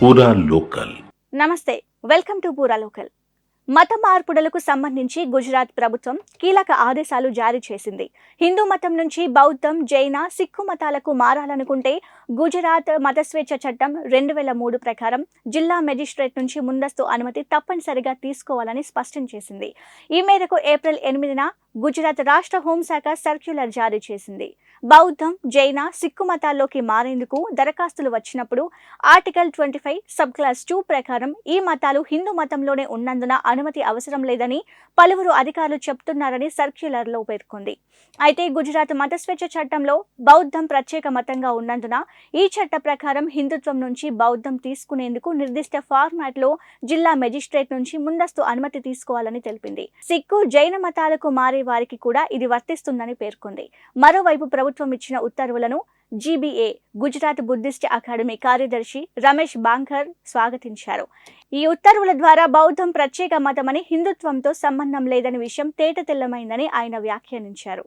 పూరా లోకల్. నమస్తే, welcome to పూరా లోకల్. మత మార్పుడులకు సంబంధించి గుజరాత్ ప్రభుత్వం కీలక ఆదేశాలు జారీ చేసింది. హిందూ మతం నుంచి బౌద్ధం, జైన, సిక్కు మతాలకు మారాలనుకుంటే గుజరాత్ మతస్వేచ్ఛ చట్టం 2003 ప్రకారం జిల్లా మెజిస్ట్రేట్ నుంచి ముందస్తు అనుమతి తప్పనిసరిగా తీసుకోవాలని స్పష్టం చేసింది. ఈ మేరకు ఏప్రిల్ 8న గుజరాత్ రాష్ట్ర హోంశాఖ సర్క్యులర్ జారీ చేసింది. బౌద్ధం, జైన, సిక్కు మతాల్లోకి మారేందుకు దరఖాస్తులు వచ్చినప్పుడు ఆర్టికల్ 25 సబ్ క్లాస్ 2 ప్రకారం ఈ మతాలు హిందూ మతంలోనే ఉన్నందున అనుమతి అవసరం లేదని పలువురు అధికారులు చెప్తున్నారని సర్క్యులర్లో పేర్కొంది. అయితే గుజరాత్ మతస్వేచ్ఛ చట్టంలో బౌద్ధం ప్రత్యేక మతంగా ఉన్నందున ఈ చట్ట ప్రకారం హిందుత్వం నుంచి బౌద్ధం తీసుకునేందుకు నిర్దిష్ట ఫార్మాట్లో జిల్లా మెజిస్ట్రేట్ నుంచి ముందస్తు అనుమతి తీసుకోవాలని తెలిపింది. సిక్కు, జైన మతాలకు మారే వారికి కూడా ఇది వర్తిస్తుందని పేర్కొంది. మరోవైపు ప్రభుత్వం ఇచ్చిన ఉత్తర్వులను జీబీఏ గుజరాత్ బుద్ధిస్ట్ అకాడమీ కార్యదర్శి రమేష్ బాంకర్ స్వాగతించారు. ఈ ఉత్తర్వుల ద్వారా బౌద్ధం ప్రత్యేక మతమని, హిందుత్వంతో సంబంధం లేదని విషయం తేటతెల్లమైందని ఆయన వ్యాఖ్యానించారు.